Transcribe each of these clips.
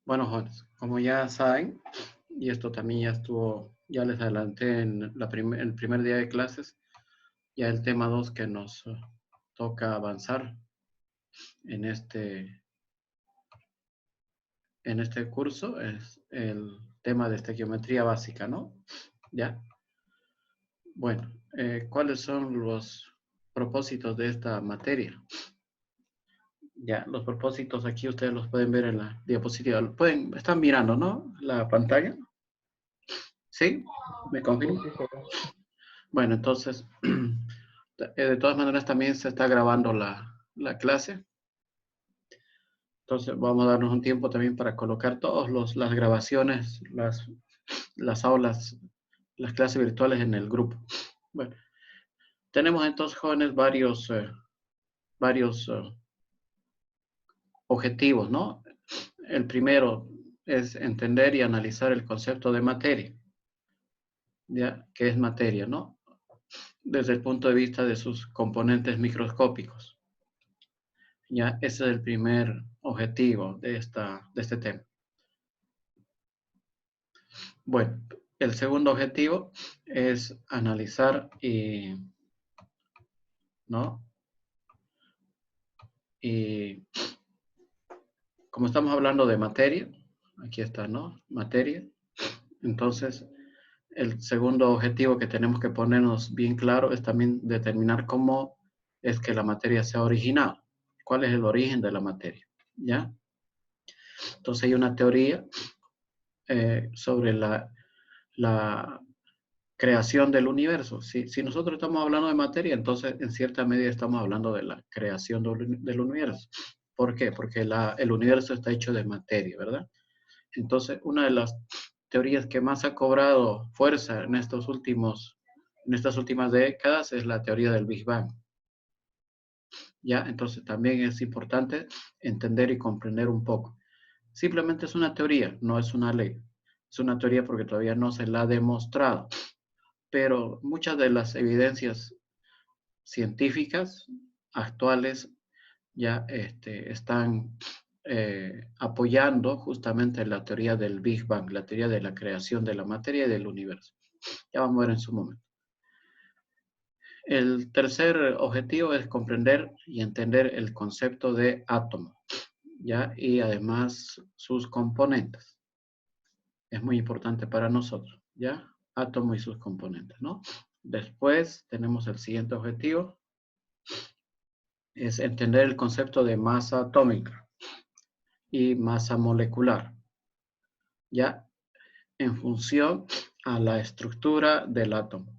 Bueno, jóvenes, como ya saben, y esto también ya estuvo, ya les adelanté en el primer día de clases, ya el tema 2 que nos toca avanzar en este curso es el tema de estequiometría básica, ¿no? Ya. Bueno, ¿cuáles son los propósitos de esta materia? Ya, los propósitos aquí ustedes los pueden ver en la diapositiva. Están mirando, ¿no? La pantalla. ¿Sí? ¿Me Sí, confirman? sí, sí. Bueno, entonces, de todas maneras también se está grabando la clase. Entonces vamos a darnos un tiempo también para colocar todas las grabaciones, las aulas, las clases virtuales en el grupo. Bueno, tenemos entonces, jóvenes, varios objetivos, ¿no? El primero es entender y analizar el concepto de materia, ¿ya? ¿Qué es materia, no? Desde el punto de vista de sus componentes microscópicos. Ya, ese es el primer objetivo de este tema. Bueno, el segundo objetivo es analizar ¿no? Y como estamos hablando de materia, aquí está, ¿no? Materia. Entonces, el segundo objetivo que tenemos que ponernos bien claro es también determinar cómo es que la materia se ha originado. ¿Cuál es el origen de la materia? ¿Ya? Entonces hay una teoría sobre la creación del universo. Si nosotros estamos hablando de materia, entonces en cierta medida estamos hablando de la creación del universo. ¿Por qué? Porque el universo está hecho de materia, ¿verdad? Entonces, una de las teorías que más ha cobrado fuerza en estas últimas décadas es la teoría del Big Bang. ¿Ya? Entonces también es importante entender y comprender un poco. Simplemente es una teoría, no es una ley. Es una teoría porque todavía no se la ha demostrado, pero muchas de las evidencias científicas actuales ya están apoyando justamente la teoría del Big Bang, la teoría de la creación de la materia y del universo. Ya vamos a ver en su momento. El tercer objetivo es comprender y entender el concepto de átomo, ¿ya? Y además sus componentes. Es muy importante para nosotros, ¿ya? Átomo y sus componentes, ¿no? Después tenemos el siguiente objetivo, es entender el concepto de masa atómica y masa molecular, ¿ya? En función a la estructura del átomo,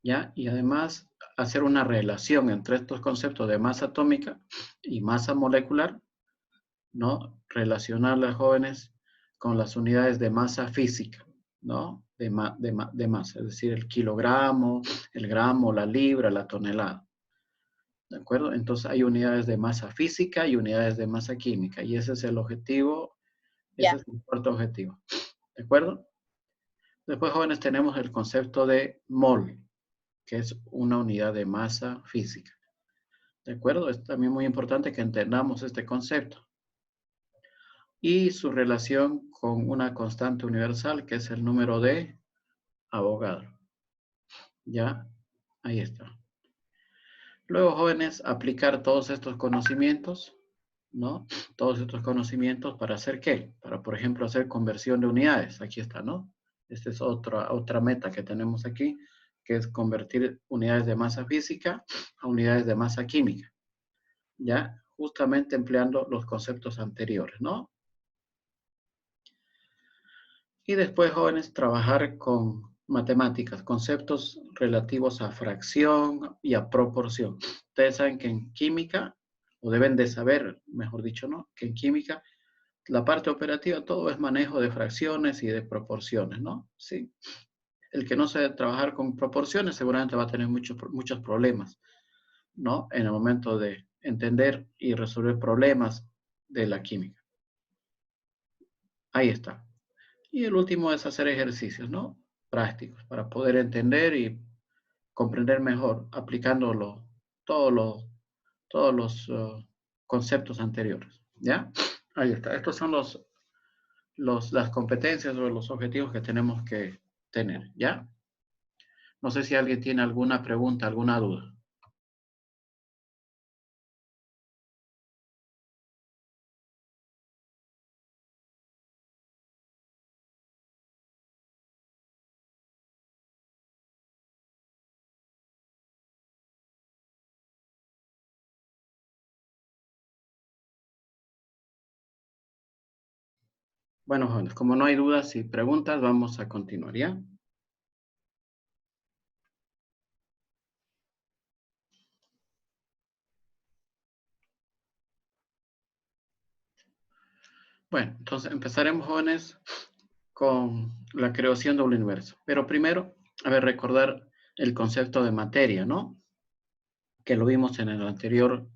¿ya? Y además hacer una relación entre estos conceptos de masa atómica y masa molecular, ¿no? Relacionarlas, jóvenes, con las unidades de masa física, ¿no? De masa, es decir, el kilogramo, el gramo, la libra, la tonelada. ¿De acuerdo? Entonces hay unidades de masa física y unidades de masa química, y ese es el objetivo, ese Ya. es el cuarto objetivo. ¿De acuerdo? Después, jóvenes, tenemos el concepto de mol, que es una unidad de masa física. ¿De acuerdo? Es también muy importante que entendamos este concepto y su relación con una constante universal, que es el número de Avogadro. ¿Ya? Ahí está. Luego, jóvenes, aplicar todos estos conocimientos, ¿no? Todos estos conocimientos para hacer ¿qué? Para, por ejemplo, hacer conversión de unidades. Aquí está, ¿no? Esta es otra meta que tenemos aquí, que es convertir unidades de masa física a unidades de masa química. ¿Ya? Justamente empleando los conceptos anteriores, ¿no? Y después, jóvenes, trabajar con matemáticas, conceptos relativos a fracción y a proporción. Ustedes saben que en química, o deben de saber, mejor dicho, ¿no? Que en química la parte operativa todo es manejo de fracciones y de proporciones, ¿no? Sí. El que no sabe trabajar con proporciones seguramente va a tener muchos problemas, ¿no? En el momento de entender y resolver problemas de la química. Ahí está. Y el último es hacer ejercicios, ¿no? Prácticos, para poder entender y comprender mejor, aplicándolo todos los conceptos anteriores, ¿ya? Ahí está. Estos son las competencias o los objetivos que tenemos que tener, ¿ya? No sé si alguien tiene alguna pregunta, alguna duda. Bueno, jóvenes, como no hay dudas y preguntas, vamos a continuar, ¿ya? Bueno, entonces empezaremos, jóvenes, con la creación del universo. Pero primero, a ver, recordar el concepto de materia, ¿no? Que lo vimos en el anterior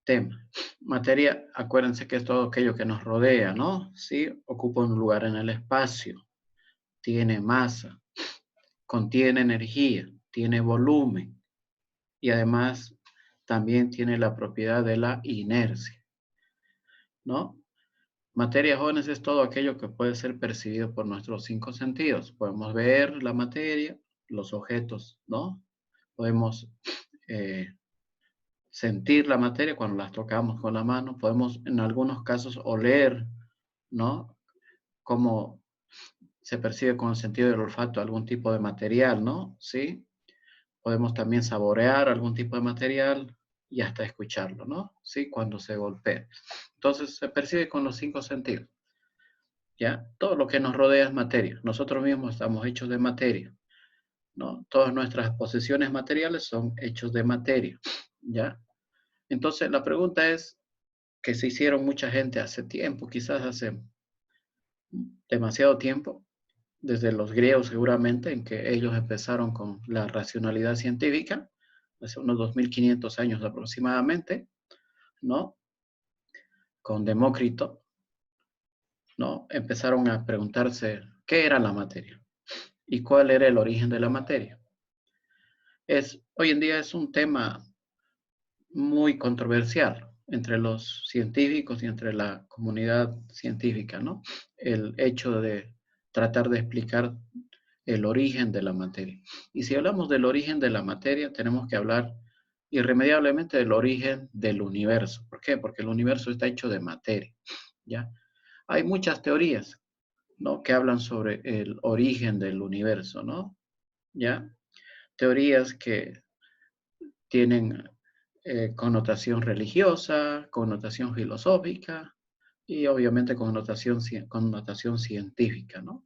tema. Materia, acuérdense que es todo aquello que nos rodea, ¿no? Sí, ocupa un lugar en el espacio, tiene masa, contiene energía, tiene volumen y además también tiene la propiedad de la inercia, ¿no? Materia, jóvenes, es todo aquello que puede ser percibido por nuestros cinco sentidos. Podemos ver la materia, los objetos, ¿no? Podemos eh, sentir la materia cuando las tocamos con la mano. Podemos, en algunos casos, oler, ¿no? Cómo se percibe con el sentido del olfato algún tipo de material, ¿no? Sí. Podemos también saborear algún tipo de material y hasta escucharlo, ¿no? Sí, cuando se golpea. Entonces, se percibe con los cinco sentidos. ¿Ya? Todo lo que nos rodea es materia. Nosotros mismos estamos hechos de materia, ¿no? Todas nuestras posesiones materiales son hechos de materia, ¿ya? Entonces, la pregunta es que se hicieron mucha gente hace tiempo, quizás hace demasiado tiempo, desde los griegos seguramente, en que ellos empezaron con la racionalidad científica, hace unos 2500 años aproximadamente, ¿no? Con Demócrito, ¿no? Empezaron a preguntarse qué era la materia y cuál era el origen de la materia. Hoy en día es un tema muy controversial entre los científicos y entre la comunidad científica, ¿no? El hecho de tratar de explicar el origen de la materia. Y si hablamos del origen de la materia, tenemos que hablar irremediablemente del origen del universo. ¿Por qué? Porque el universo está hecho de materia, ¿ya? Hay muchas teorías, ¿no? Que hablan sobre el origen del universo, ¿no? ¿Ya? Teorías que tienen connotación religiosa, connotación filosófica y obviamente connotación científica, ¿no?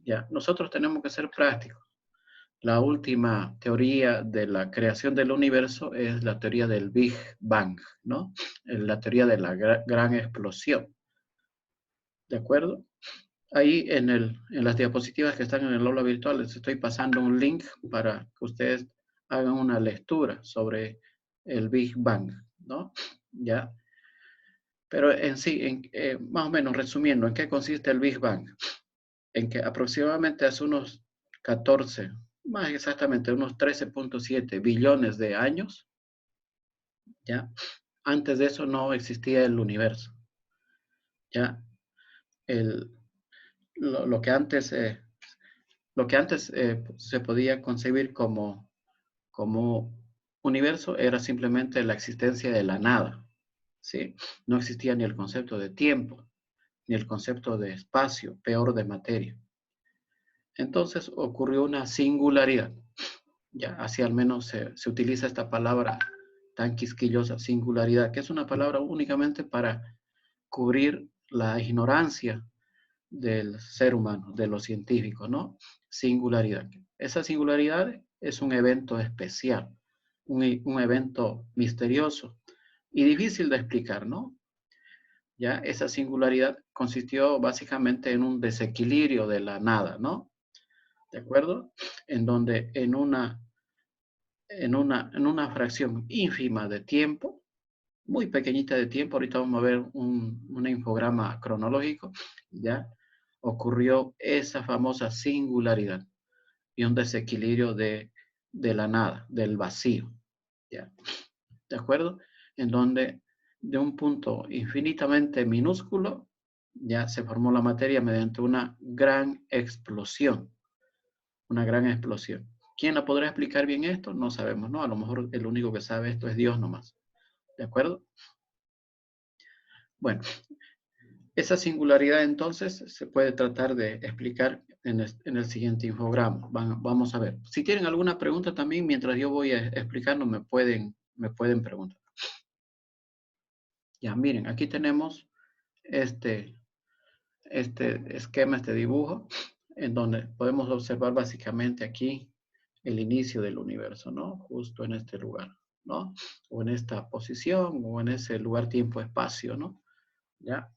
Ya, nosotros tenemos que ser prácticos. La última teoría de la creación del universo es la teoría del Big Bang, ¿no? La teoría de la gran explosión, ¿de acuerdo? Ahí en las diapositivas que están en el aula virtual les estoy pasando un link para que ustedes hagan una lectura sobre el Big Bang, ¿no? Ya. Pero en sí, más o menos resumiendo, ¿en qué consiste el Big Bang? En que aproximadamente hace unos 14, más exactamente unos 13.7 billones de años, ¿ya? Antes de eso no existía el universo, ¿ya? El, lo que antes se podía concebir como universo era simplemente la existencia de la nada, ¿sí? No existía ni el concepto de tiempo, ni el concepto de espacio, peor de materia. Entonces ocurrió una singularidad, ya así al menos se utiliza esta palabra tan quisquillosa, singularidad, que es una palabra únicamente para cubrir la ignorancia del ser humano, de los científicos, ¿no? Singularidad. Esa singularidad es un evento especial, un evento misterioso y difícil de explicar, ¿no? Ya esa singularidad consistió básicamente en un desequilibrio de la nada, ¿no? ¿De acuerdo? En donde en una fracción ínfima de tiempo, muy pequeñita de tiempo, ahorita vamos a ver un infograma cronológico, ¿ya? Ocurrió esa famosa singularidad y un desequilibrio de la nada, del vacío, ¿ya? ¿De acuerdo? En donde de un punto infinitamente minúsculo, ya se formó la materia mediante una gran explosión. Una gran explosión. ¿Quién la podrá explicar bien esto? No sabemos, ¿no? A lo mejor el único que sabe esto es Dios nomás. ¿De acuerdo? Bueno, esa singularidad entonces se puede tratar de explicar en el siguiente infograma. Vamos a ver. Si tienen alguna pregunta también, mientras yo voy explicando, me pueden preguntar. Ya, miren, aquí tenemos este esquema, este dibujo, en donde podemos observar básicamente aquí el inicio del universo, ¿no? Justo en este lugar, ¿no? O en esta posición, o en ese lugar, tiempo, espacio, ¿no? ¿Ya?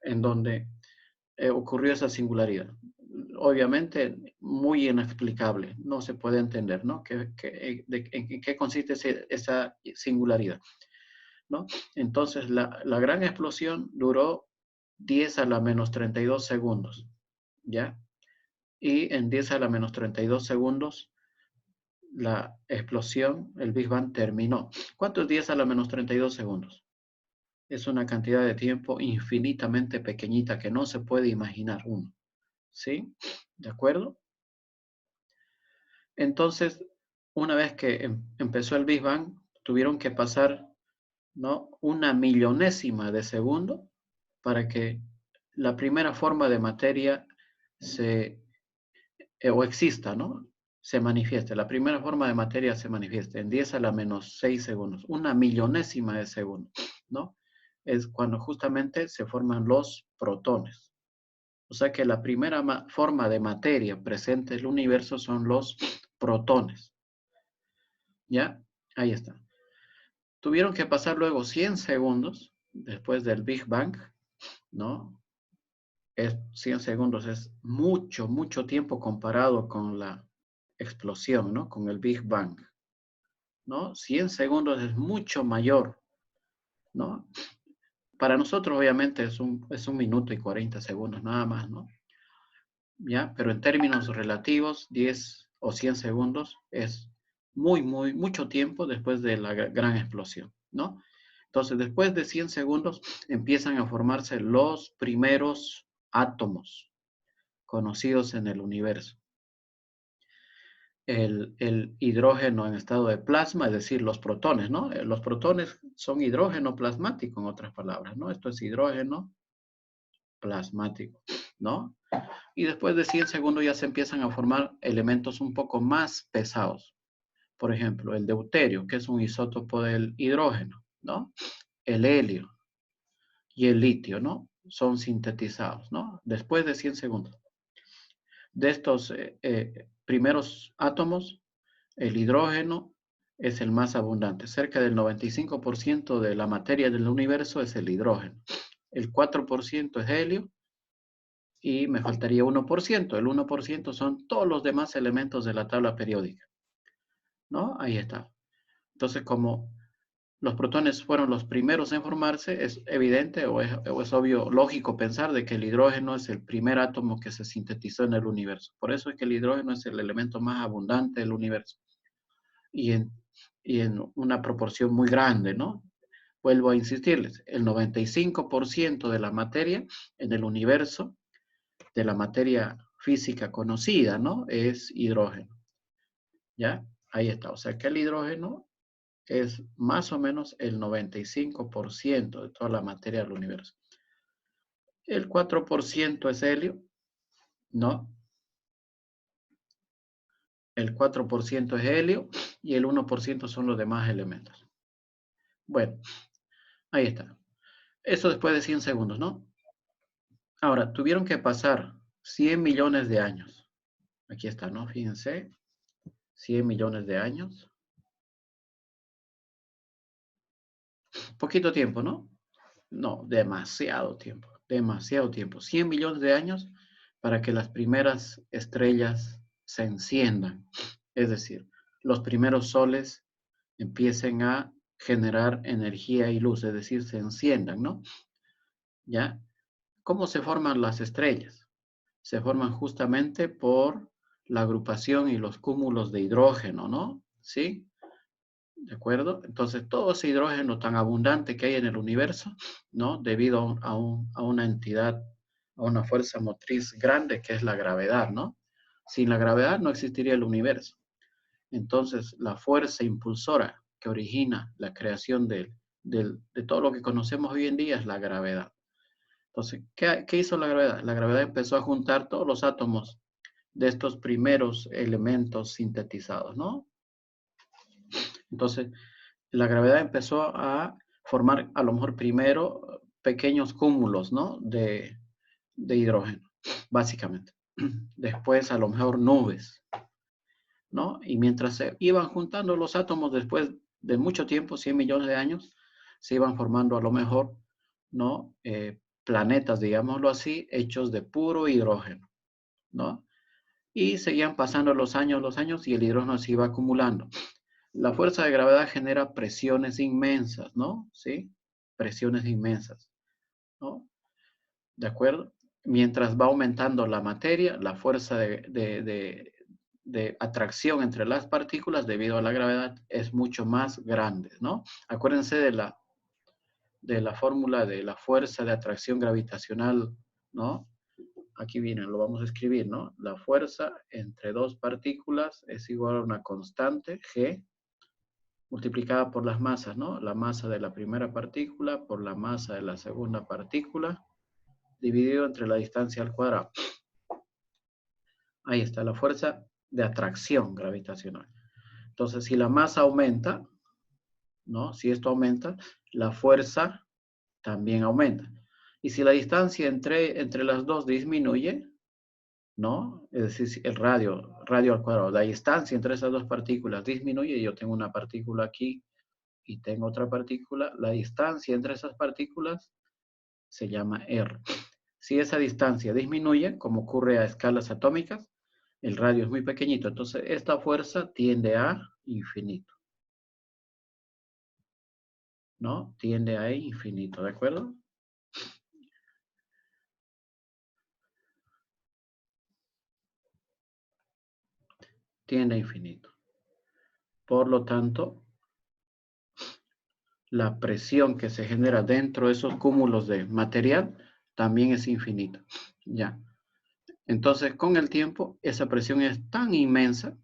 En donde ocurrió esa singularidad. Obviamente, muy inexplicable, no se puede entender, ¿no? ¿En qué consiste esa singularidad? ¿No? Entonces, la gran explosión duró 10 a la menos 32 segundos, ¿ya? Y en 10 a la menos 32 segundos, la explosión, el Big Bang terminó. ¿Cuánto es 10 a la menos 32 segundos? Es una cantidad de tiempo infinitamente pequeñita que no se puede imaginar uno, ¿sí? ¿De acuerdo? Entonces, una vez que empezó el Big Bang, tuvieron que pasar, ¿no? Una millonésima de segundo para que la primera forma de materia o exista, ¿no? Se manifieste. La primera forma de materia se manifieste en 10 a la menos 6 segundos, una millonésima de segundo, ¿no? Es cuando justamente se forman los protones. O sea que la primera forma de materia presente en el universo son los protones. ¿Ya? Ahí está. Tuvieron que pasar luego 100 segundos después del Big Bang, ¿no? 100 segundos es mucho, mucho tiempo comparado con la explosión, ¿no? Con el Big Bang, ¿no? 100 segundos es mucho mayor, ¿no? Para nosotros, obviamente, es un minuto y 40 segundos nada más, ¿no? ¿Ya? Pero en términos relativos, 10 o 100 segundos es mucho tiempo después de la gran explosión, ¿no? Entonces, después de 100 segundos, empiezan a formarse los primeros átomos conocidos en el universo. El hidrógeno en estado de plasma, es decir, los protones, ¿no? Los protones son hidrógeno plasmático, en otras palabras, ¿no? Esto es hidrógeno plasmático, ¿no? Y después de 100 segundos ya se empiezan a formar elementos un poco más pesados. Por ejemplo, el deuterio, que es un isótopo del hidrógeno, ¿no? El helio y el litio, ¿no? Son sintetizados, ¿no? Después de 100 segundos. De estos primeros átomos, el hidrógeno es el más abundante. Cerca del 95% de la materia del universo es el hidrógeno. El 4% es helio y me faltaría 1%. El 1% son todos los demás elementos de la tabla periódica, ¿no? Ahí está. Entonces, como los protones fueron los primeros en formarse, es evidente o es obvio, lógico pensar de que el hidrógeno es el primer átomo que se sintetizó en el universo. Por eso es que el hidrógeno es el elemento más abundante del universo. Y en una proporción muy grande, ¿no? Vuelvo a insistirles, el 95% de la materia en el universo, de la materia física conocida, ¿no? Es hidrógeno. ¿Ya? Ahí está. O sea que el hidrógeno es más o menos el 95% de toda la materia del universo. El 4% es helio, ¿no? El 4% es helio y el 1% son los demás elementos. Bueno, ahí está. Eso después de 100 segundos, ¿no? Ahora, tuvieron que pasar 100 millones de años. Aquí está, ¿no? Fíjense, 100 millones de años. Poquito tiempo, ¿no? No, demasiado tiempo, demasiado tiempo. 100 millones de años para que las primeras estrellas se enciendan. Es decir, los primeros soles empiecen a generar energía y luz, es decir, se enciendan, ¿no? ¿Ya? ¿Cómo se forman las estrellas? Se forman justamente por la agrupación y los cúmulos de hidrógeno, ¿no? ¿Sí? ¿De acuerdo? Entonces, todo ese hidrógeno tan abundante que hay en el universo, ¿no? Debido a una entidad, a una fuerza motriz grande que es la gravedad, ¿no? Sin la gravedad no existiría el universo. Entonces, la fuerza impulsora que origina la creación de todo lo que conocemos hoy en día es la gravedad. Entonces, ¿qué hizo la gravedad? La gravedad empezó a juntar todos los átomos de estos primeros elementos sintetizados, ¿no? Entonces, la gravedad empezó a formar a lo mejor primero pequeños cúmulos, ¿no? De hidrógeno, básicamente. Después a lo mejor nubes, ¿no? Y mientras se iban juntando los átomos después de mucho tiempo, 100 millones de años, se iban formando a lo mejor, ¿no? Planetas, digámoslo así, hechos de puro hidrógeno, ¿no? Y seguían pasando los años y el hidrógeno se iba acumulando. La fuerza de gravedad genera presiones inmensas, ¿no? ¿Sí? Presiones inmensas, ¿no? ¿De acuerdo? Mientras va aumentando la materia, la fuerza de atracción entre las partículas debido a la gravedad es mucho más grande, ¿no? Acuérdense de la fórmula de la fuerza de atracción gravitacional, ¿no? Aquí viene, lo vamos a escribir, ¿no? La fuerza entre dos partículas es igual a una constante, G, multiplicada por las masas, ¿no? La masa de la primera partícula por la masa de la segunda partícula, dividido entre la distancia al cuadrado. Ahí está la fuerza de atracción gravitacional. Entonces, si la masa aumenta, ¿no? Si esto aumenta, la fuerza también aumenta. Y si la distancia entre las dos disminuye, ¿no? Es decir, si el radio al cuadrado, la distancia entre esas dos partículas disminuye, yo tengo una partícula aquí y tengo otra partícula, la distancia entre esas partículas se llama R. Si esa distancia disminuye, como ocurre a escalas atómicas, el radio es muy pequeñito, entonces esta fuerza tiende a infinito, ¿no? Tiende a infinito, ¿de acuerdo? Tiende a infinito. Por lo tanto, la presión que se genera dentro de esos cúmulos de material también es infinita. Ya. Entonces, con el tiempo, esa presión es tan inmensa,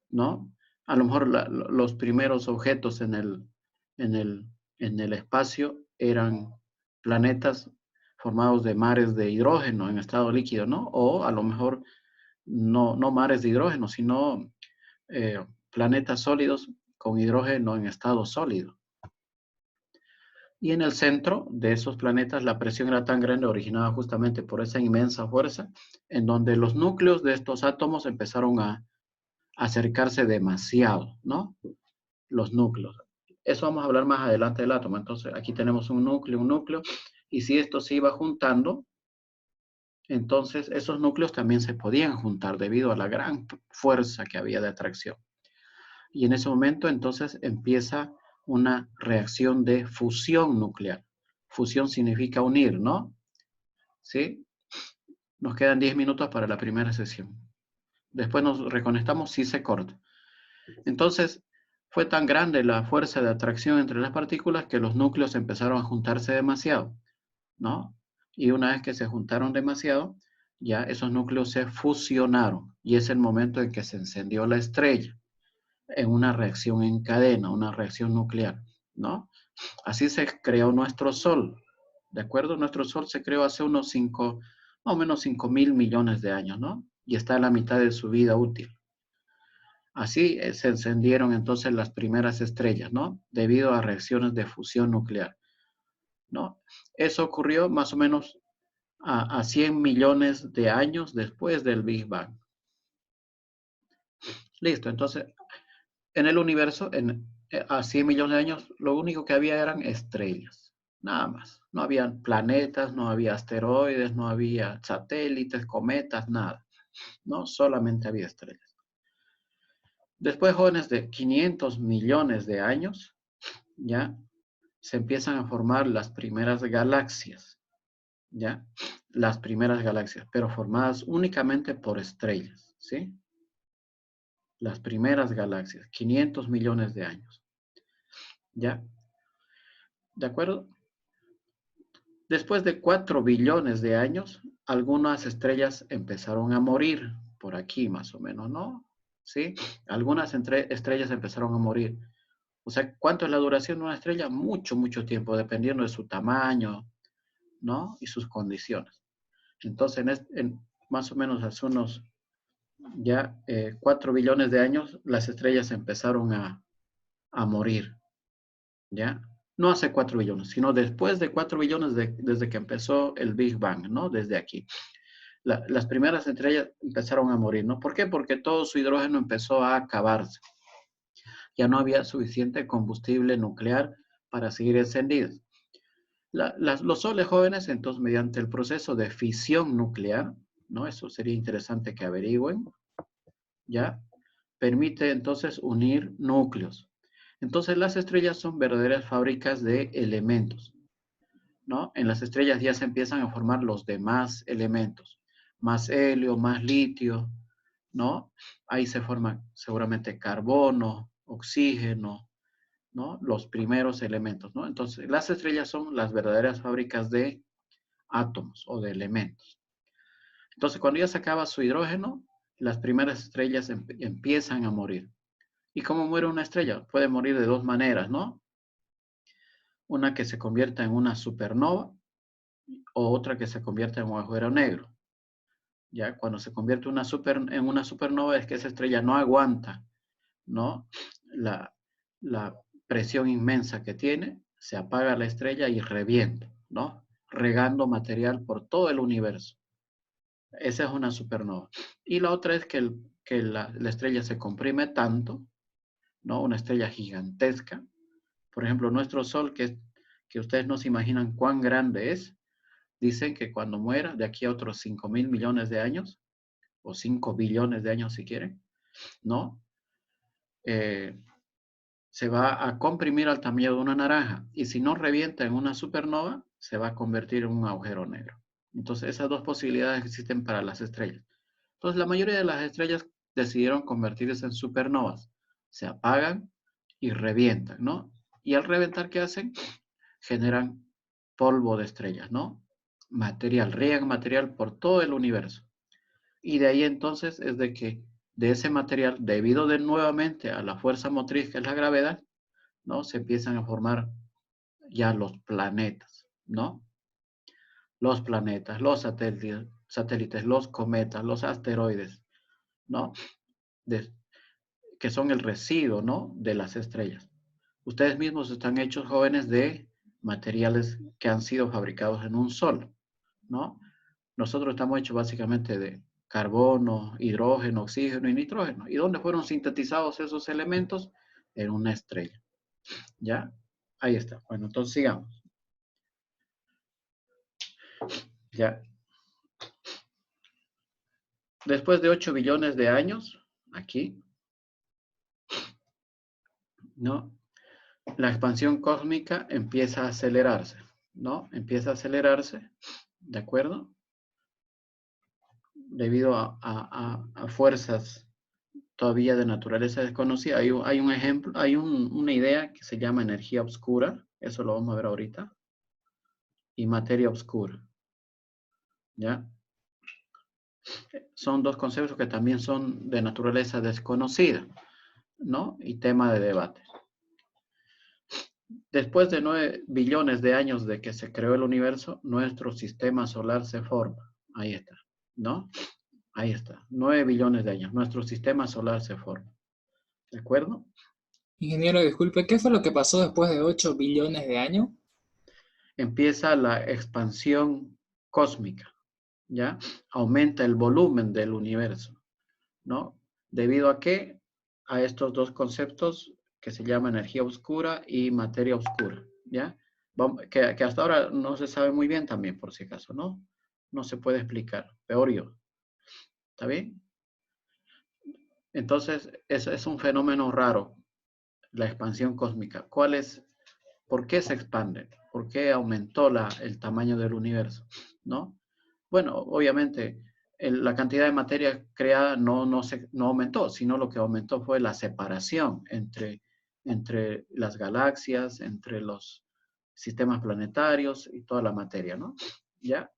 ¿no? A lo mejor los primeros objetos en el, en el espacio eran planetas formados de mares de hidrógeno en estado líquido, ¿no? O a lo mejor no mares de hidrógeno, sino planetas sólidos con hidrógeno en estado sólido. Y en el centro de esos planetas la presión era tan grande, originada justamente por esa inmensa fuerza, en donde los núcleos de estos átomos empezaron a acercarse demasiado, ¿no? Los núcleos. Eso vamos a hablar más adelante del átomo. Entonces, aquí tenemos un núcleo, y si esto se iba juntando, entonces esos núcleos también se podían juntar debido a la gran fuerza que había de atracción. Y en ese momento, entonces, empieza una reacción de fusión nuclear. Fusión significa unir, ¿no? ¿Sí? Nos quedan 10 minutos para la primera sesión. Después nos reconectamos si se corta. Entonces, fue tan grande la fuerza de atracción entre las partículas que los núcleos empezaron a juntarse demasiado, ¿no? Y una vez que se juntaron demasiado, ya esos núcleos se fusionaron y es el momento en que se encendió la estrella en una reacción en cadena, una reacción nuclear, ¿no? Así se creó nuestro Sol, ¿de acuerdo? Nuestro Sol se creó hace unos 5, más o menos 5.000 millones de años, ¿no? Y está en la mitad de su vida útil. Así se encendieron entonces las primeras estrellas, ¿no? Debido a reacciones de fusión nuclear, ¿no? Eso ocurrió más o menos a 100 millones de años después del Big Bang. Listo, entonces en el universo, a 100 millones de años, lo único que había eran estrellas, nada más. No había planetas, no había asteroides, no había satélites, cometas, nada, ¿no? Solamente había estrellas. Después, jóvenes de 500 millones de años, ya se empiezan a formar las primeras galaxias, ¿ya? Las primeras galaxias, pero formadas únicamente por estrellas, ¿sí? Las primeras galaxias, 500 millones de años. ¿Ya? ¿De acuerdo? Después de 4 billones de años, algunas estrellas empezaron a morir, por aquí más o menos, ¿no? ¿Sí? Algunas estrellas empezaron a morir. O sea, ¿cuánto es la duración de una estrella? Mucho, mucho tiempo, dependiendo de su tamaño, ¿no? Y sus condiciones. Entonces, más o menos hace unos ya 4 billones de años, las estrellas empezaron a morir, ¿ya? No hace 4 billones, sino después de 4 billones desde que empezó el Big Bang, ¿no? Desde aquí. Las primeras estrellas empezaron a morir, ¿no? ¿Por qué? Porque todo su hidrógeno empezó a acabarse. Ya no había suficiente combustible nuclear para seguir encendidas. Los soles jóvenes, entonces, mediante el proceso de fisión nuclear, ¿no? Eso sería interesante que averigüen, ¿ya? Permite entonces unir núcleos. Entonces las estrellas son verdaderas fábricas de elementos, ¿no? En las estrellas ya se empiezan a formar los demás elementos, más helio, más litio, ¿no? Ahí se forman seguramente carbono, oxígeno, ¿no? Los primeros elementos, ¿no? Entonces las estrellas son las verdaderas fábricas de átomos o de elementos. Entonces cuando ya se acaba su hidrógeno, las primeras estrellas empiezan a morir. ¿Y cómo muere una estrella? Puede morir de dos maneras, ¿no? Una que se convierta en una supernova o otra que se convierta en un agujero negro. Ya cuando se convierte en una supernova es que esa estrella no aguanta, ¿no? La, la presión inmensa que tiene, se apaga la estrella y revienta, ¿no? Regando material por todo el universo. Esa es una supernova. Y la otra es que la estrella se comprime tanto, ¿no? Una estrella gigantesca. Por ejemplo, nuestro Sol, que ustedes no se imaginan cuán grande es, dicen que cuando muera, de aquí a otros 5.000 millones de años, o 5 billones de años si quieren, ¿no? Eh, se va a comprimir al tamaño de una naranja y si no revienta en una supernova, se va a convertir en un agujero negro. Entonces, esas dos posibilidades existen para las estrellas. Entonces, la mayoría de las estrellas decidieron convertirse en supernovas. Se apagan y revientan, ¿no? Y al reventar, ¿qué hacen? Generan polvo de estrellas, ¿no? Material, riegan material por todo el universo. Y de ahí entonces es de que de ese material, debido nuevamente a la fuerza motriz que es la gravedad, ¿no? Se empiezan a formar ya los planetas, ¿no? Los planetas, los satélites, los cometas, los asteroides, ¿no? De, que son el residuo, ¿no? De las estrellas. Ustedes mismos están hechos jóvenes de materiales que han sido fabricados en un sol, ¿no? Nosotros estamos hechos básicamente de carbono, hidrógeno, oxígeno y nitrógeno. ¿Y dónde fueron sintetizados esos elementos? En una estrella. ¿Ya? Ahí está. Bueno, entonces sigamos. Ya. Después de 8 billones de años, aquí, ¿no? La expansión cósmica empieza a acelerarse, ¿no? Empieza a acelerarse, ¿de acuerdo? Debido a fuerzas todavía de naturaleza desconocida. Hay un ejemplo, una idea que se llama energía oscura, eso lo vamos a ver ahorita, y materia oscura, ¿ya? Son dos conceptos que también son de naturaleza desconocida, ¿no? Y tema de debate. Después de 9 billones de años de que se creó el universo, nuestro sistema solar se forma. Ahí está, ¿no? Ahí está. 9 billones de años. Nuestro sistema solar se forma. ¿De acuerdo? Ingeniero, disculpe, ¿qué fue lo que pasó después de 8 billones de años? Empieza la expansión cósmica, ¿ya? Aumenta el volumen del universo, ¿no? ¿Debido a qué? A estos dos conceptos que se llama energía oscura y materia oscura, ¿ya? Que hasta ahora no se sabe muy bien también, por si acaso, ¿no? No se puede explicar, peor yo, ¿está bien? Entonces, es un fenómeno raro, la expansión cósmica. ¿Por qué se expande? ¿Por qué aumentó el tamaño del universo? ¿No? Bueno, obviamente la cantidad de materia creada no aumentó, sino lo que aumentó fue la separación entre entre las galaxias, entre los sistemas planetarios y toda la materia, ¿no? ¿Ya?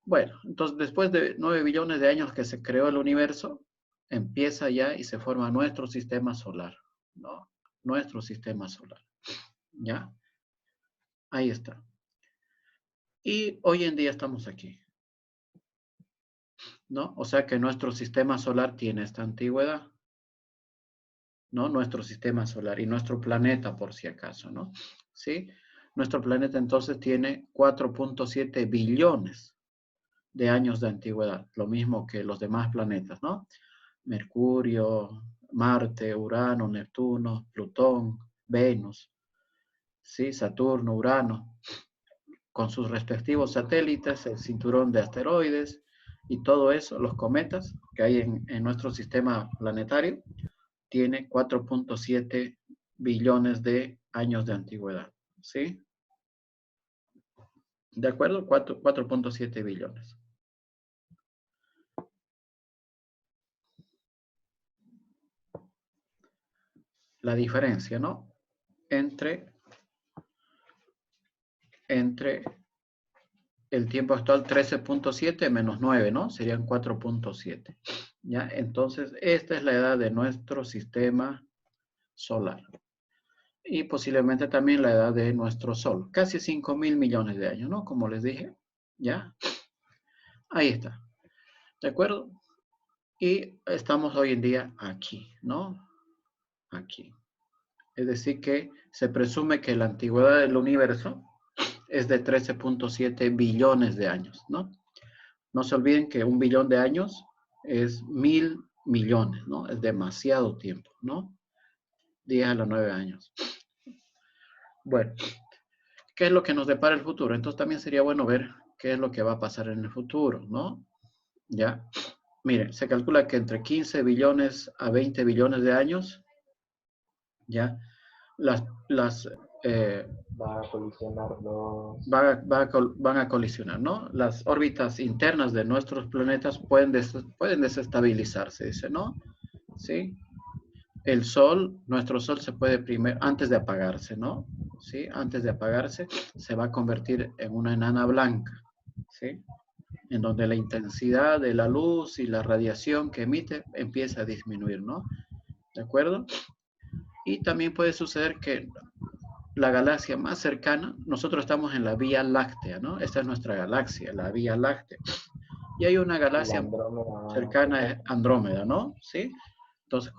Bueno, entonces después de 9 billones de años que se creó el universo, empieza ya y se forma nuestro sistema solar, ¿no? Nuestro sistema solar, ¿ya? Ahí está. Y hoy en día estamos aquí, ¿no? O sea que nuestro sistema solar tiene esta antigüedad, ¿no? Nuestro sistema solar y nuestro planeta, por si acaso, ¿no? ¿Sí? Nuestro planeta entonces tiene 4.7 billones de años de antigüedad, lo mismo que los demás planetas, ¿no? Mercurio, Marte, Urano, Neptuno, Plutón, Venus, ¿sí? Saturno, Urano, con sus respectivos satélites, el cinturón de asteroides y todo eso, los cometas que hay en nuestro sistema planetario, tiene 4.7 billones de años de antigüedad, ¿sí? ¿De acuerdo? 4.7 billones. La diferencia, ¿no? Entre el tiempo actual 13.7 menos 9, ¿no? Serían 4.7. ¿Ya? Entonces, esta es la edad de nuestro sistema solar. Y posiblemente también la edad de nuestro Sol. Casi 5.000 millones de años, ¿no? Como les dije. ¿Ya? Ahí está. ¿De acuerdo? Y estamos hoy en día aquí, ¿no? Aquí. Es decir, que se presume que la antigüedad del universo es de 13.7 billones de años, ¿no? No se olviden que 1 billón de años es 1.000 millones, ¿no? Es demasiado tiempo, ¿no? 10 a la 9 años. Bueno, ¿qué es lo que nos depara el futuro? Entonces también sería bueno ver qué es lo que va a pasar en el futuro, ¿no? Ya. Miren, se calcula que entre 15 billones a 20 billones de años, ya, las Va a colisionar los... van a colisionar, ¿no? Las órbitas internas de nuestros planetas pueden desestabilizarse, dice, ¿no? ¿Sí? El Sol, nuestro Sol se puede antes de apagarse, ¿no? ¿Sí? Antes de apagarse, se va a convertir en una enana blanca, ¿sí? En donde la intensidad de la luz y la radiación que emite empieza a disminuir, ¿no? ¿De acuerdo? Y también puede suceder que la galaxia más cercana, nosotros estamos en la Vía Láctea, ¿no? Esta es nuestra galaxia, la Vía Láctea. Y hay una La galaxia Andrómeda cercana, es cercana. Andrómeda, ¿no? ¿Sí? Entonces,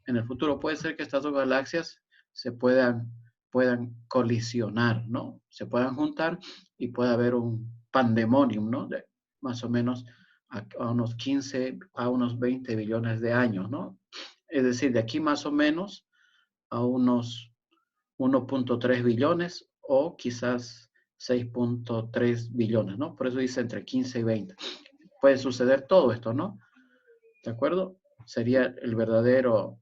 en el futuro puede ser que estas dos galaxias se puedan colisionar, ¿no? Se puedan juntar y pueda haber un pandemonium, ¿no? De más o menos a unos 15, a unos 20 billones de años, ¿no? Es decir, de aquí más o menos a unos 1.3 billones o quizás 6.3 billones, ¿no? Por eso dice entre 15 y 20. Puede suceder todo esto, ¿no? ¿De acuerdo? Sería el verdadero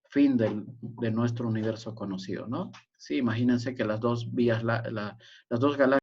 fin de nuestro universo conocido, ¿no? Sí, imagínense que las dos vías, las dos galaxias